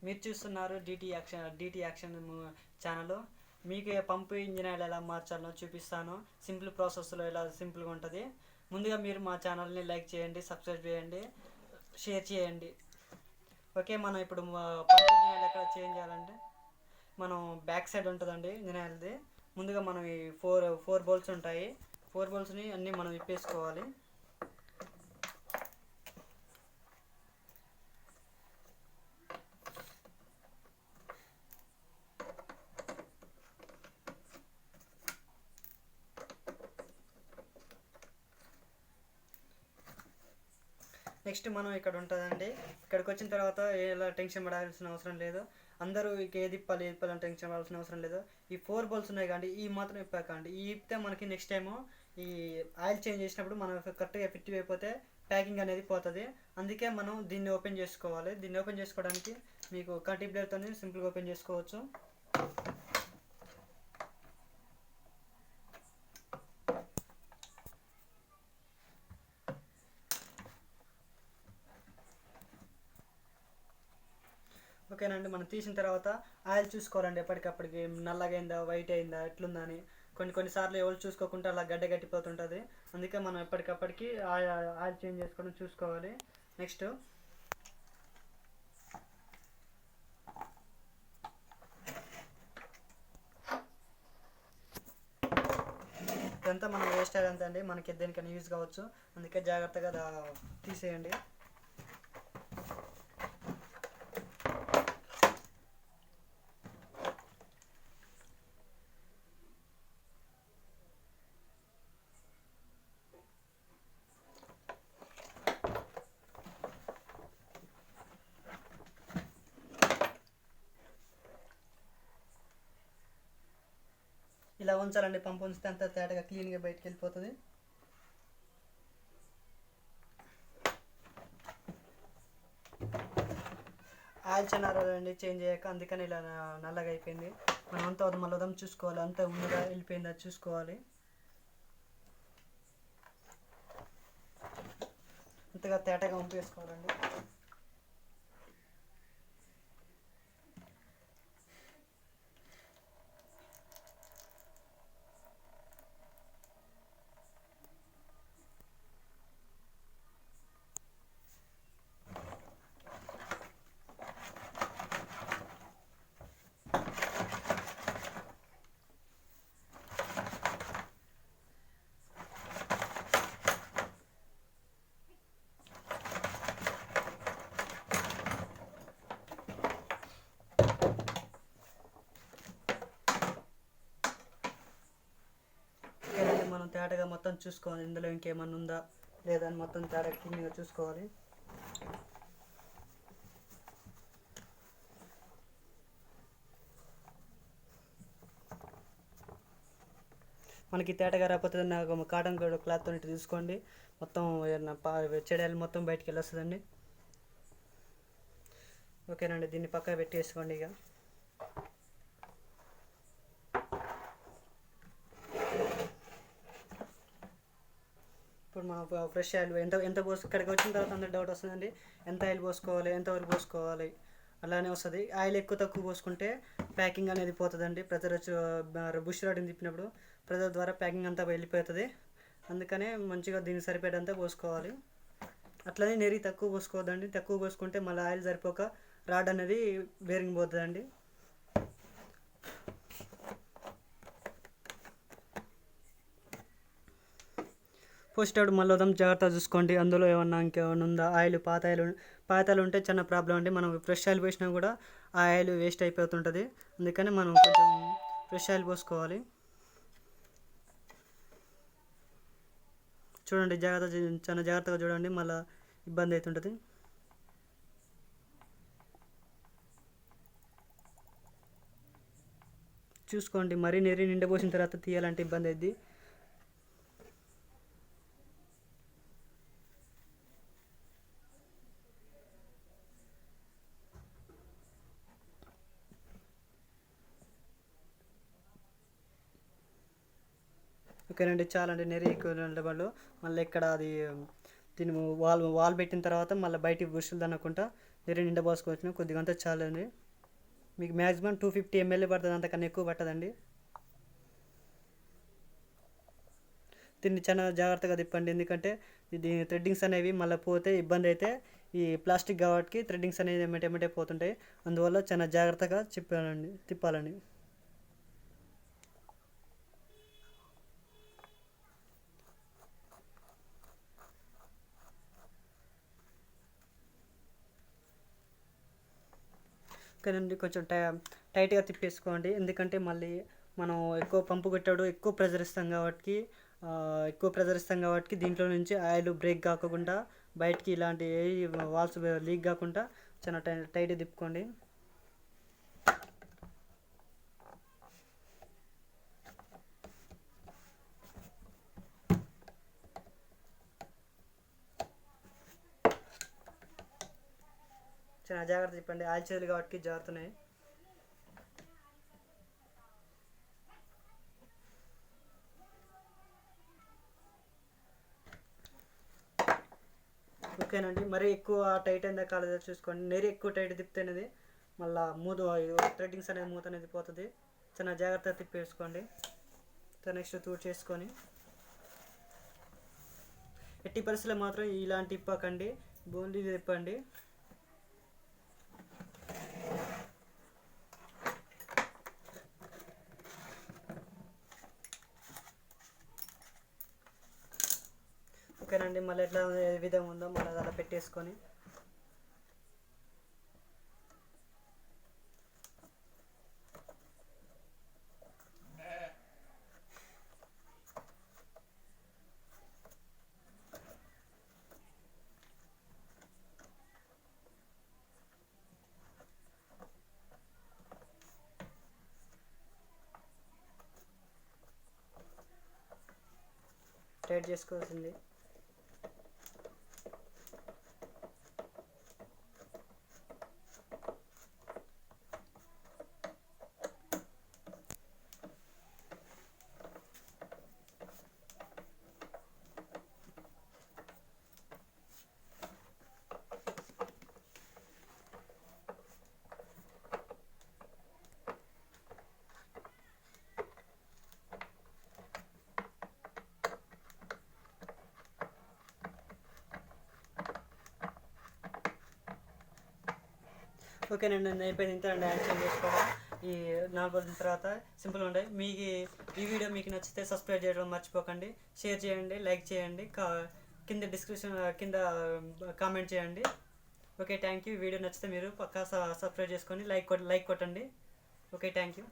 మీరు చూస్తున్నారు DT action channel. మీకు పంపు ఇంజిన్ ఆయిల్ ఎలా మార్చాలో చూపిస్తాను. సింపుల్ ప్రాసెస్లో ఎలా సింపుల్గా ఉంటుంది. ముందుగా మీరు మా ఛానల్ని లైక్ చేయండి, సబ్స్క్రైబ్ చేయండి, షేర్ చేయండి. ఓకే, మనం ఇప్పుడు పంపు ఇంజిన్ ఆయిల్ ఎక్కడ చేంజ్ చేయాలంటే మనం బ్యాక్ సైడ్ ఉంటుందండి ఇంజిన్ ఆయిల్ది. ముందుగా మనం ఈ ఫోర్ బోల్ట్స్ ఉంటాయి. 4 బోల్ట్స్ని అన్నీ మనం విప్పేసుకోవాలి. నెక్స్ట్ మనం ఇక్కడ ఉంటుందండి. ఇక్కడికి వచ్చిన తర్వాత ఎలా టెన్షన్ పడాల్సిన అవసరం లేదు. అందరూ ఇక ఏది ఇప్పాలి అని టెన్షన్ పడాల్సిన అవసరం లేదు. ఈ 4 బోల్స్ ఉన్నాయి కానీ ఈ మాత్రం ఇప్పాకండి. ఈ ఇప్పితే మనకి నెక్స్ట్ టైము ఈ ఆయిల్ చేంజ్ చేసినప్పుడు మనం కరెక్ట్గా ఫిట్ అయిపోతే ప్యాకింగ్ అనేది పోతుంది. అందుకే మనం దీన్ని ఓపెన్ చేసుకోవాలి. దీన్ని ఓపెన్ చేసుకోవడానికి మీకు కట్టి బ్లేడ్తో సింపుల్గా ఓపెన్ చేసుకోవచ్చు. ఓకేనండి, మనం తీసిన తర్వాత ఆయిల్ చూసుకోవాలండి. ఎప్పటికప్పటికి నల్లగా అయిందా, వైట్ అయిందా, ఎట్లుందా అని. కొన్నిసార్లు ఎవరు చూసుకోకుండా అలా గడ్డ గట్టిపోతుంటుంది. అందుకే మనం ఎప్పటికప్పటికి ఆయిల్ చేంజ్ చేసుకోవడం చూసుకోవాలి. నెక్స్ట్ ఇదంతా మనం వేస్ట్ అయ్యేంత అండి, మనకి దేనికైనా యూజ్ కావచ్చు. అందుకే జాగ్రత్తగా తీసేయండి. ఇలా ఉంచాలండి. పంపు ఉంచితే అంత తేటగా క్లీన్గా బయటకు వెళ్ళిపోతుంది. ఆయిల్ చిన్నారండి చేంజ్ అయ్యాక, అందుకని ఇలా నల్లగా అయిపోయింది. మనం అంతా మళ్ళీ చూసుకోవాలి, అంతా ఉన్నదా వెళ్ళిపోయిందా చూసుకోవాలి. అంతగా తేటగా వంపేసుకోవాలండి. మనం తేటగా మొత్తం చూసుకోవాలి. ఇందులో ఇంకేమన్నా ఉందా లేదా అని మొత్తం తేటగా క్లీన్గా చూసుకోవాలి. మనకి తేటగా రాకపోతే నాకు కాటన్ క్లాత్తో తీసుకోండి. మొత్తం చెడాలు మొత్తం బయటికి వెళ్ళొస్తుందండి. ఓకేనండి, దీన్ని పక్కన పెట్టేసుకోండి. ఇక ఇప్పుడు మనం ఫ్రెష్ ఆయిల్ ఎంత ఇక్కడికి వచ్చిన తర్వాత అందరికి డౌట్ వస్తుందండి, ఎంత ఆయిల్ పోసుకోవాలి, ఎంతవరకు పోసుకోవాలి అలానే వస్తుంది. ఆయిల్ ఎక్కువ తక్కువ పోసుకుంటే ప్యాకింగ్ అనేది పోతుందండి. ప్రెజర్ బుష్ రాడ్ని తిప్పినప్పుడు ప్రెజర్ ద్వారా ప్యాకింగ్ అంతా వెళ్ళిపోతుంది. అందుకనే మంచిగా దీనికి సరిపేటంతా పోసుకోవాలి. అట్లనే నెరి తక్కువ పోసుకోవద్దండి. తక్కువ పోసుకుంటే మళ్ళీ ఆయిల్ సరిపోక రాడ్ అనేది బేరింగ్ పోతుందండి. పోసేటప్పుడు మళ్ళీ జాగ్రత్త చూసుకోండి. అందులో ఇంకేమన్నా ఉందా, పాత ఆయిల్ ఉంటే చిన్న ప్రాబ్లం అండి. మనం ఫ్రెష్ ఆయిల్ పోసినా కూడా ఆ ఆయిల్ వేస్ట్ అయిపోతుంటుంది. అందుకని మనం కొంచెం ఫ్రెష్ ఆయిల్ పోసుకోవాలి. చూడండి, చాలా జాగ్రత్తగా చూడండి, మళ్ళీ ఇబ్బంది అవుతుంటుంది. చూసుకోండి, మరీ నెరి నిండపోసిన తర్వాత తీయాలంటే ఇబ్బంది అవుద్ది. ఓకేనండి, చాలండి. నెరి ఎక్కువ నిలబడు. మళ్ళీ ఇక్కడ అది దీని వాల్ పెట్టిన తర్వాత మళ్ళీ బయటికి బుషులు తన్నకుండా నీరు నిండా పోసుకోవచ్చు, కొద్దిగా అంతా చాలండి. మీకు మ్యాక్సిమం 250 ml పడుతుంది, అంతకన్నా ఎక్కువ పట్టదండి. దీన్ని చాలా జాగ్రత్తగా తిప్పండి, ఎందుకంటే ఇది థ్రెడ్డింగ్స్ అనేవి మళ్ళీ పోతే ఇబ్బంది అయితే. ఈ ప్లాస్టిక్ కాబట్టి థ్రెడ్డింగ్స్ అనేవి ఎమ్మటే పోతుంటాయి, అందువల్ల చాలా జాగ్రత్తగా తిప్పాలండి. కదండి కొంచెం టైట్గా తిప్పేసుకోండి, ఎందుకంటే మళ్ళీ మనం ఎక్కువ ప్రెజర్ ఇస్తాం కాబట్టి దీంట్లో నుంచి ఆయిల్ బ్రేక్ కాకుండా బయటికి ఇలాంటి వాల్స్ లీక్ కాకుండా చాలా టైట్గా తిప్పుకోండి. చాలా జాగ్రత్త తిప్పండి, ఆయిల్ చేతులు కాబట్టి జారుతున్నాయి. ఓకేనండి, మరి ఎక్కువ టైట్ అయిందా కాలేదో చూసుకోండి. నీరు ఎక్కువ టైట్ తిప్పితేనేది మళ్ళీ థ్రెడ్డింగ్స్ అనేది మూత అనేది పోతుంది. చాలా జాగ్రత్తగా తిప్పేసుకోండి. నెక్స్ట్ తూడు చేసుకొని ఎట్టి పరిస్థితుల్లో మాత్రం ఇలాంటి తిప్పకండి, బోన్లీ తిప్పండి. ఓకేనండి, మళ్ళీ ఎట్లా ఏ విధంగా ఉందో మళ్ళీ అలా పెట్టేసుకొని టైట్ చేసుకోవాల్సింది. ఓకేనండి, నేను అయిపోయింది ఇంతేనండి హ్యాండ్ చేంజ్ చేసుకోవడం. ఈ 4 రోజుల తర్వాత సింపుల్గా ఉంటాయి. మీకు ఈ వీడియో మీకు నచ్చితే సబ్స్క్రైబ్ చేయడం మర్చిపోకండి, షేర్ చేయండి, లైక్ చేయండి, కింద కామెంట్ చేయండి. Okay, thank you. వీడియో నచ్చితే మీరు పక్కా సబ్స్క్రైబ్ చేసుకొని లైక్ కొట్టండి. Okay, thank you.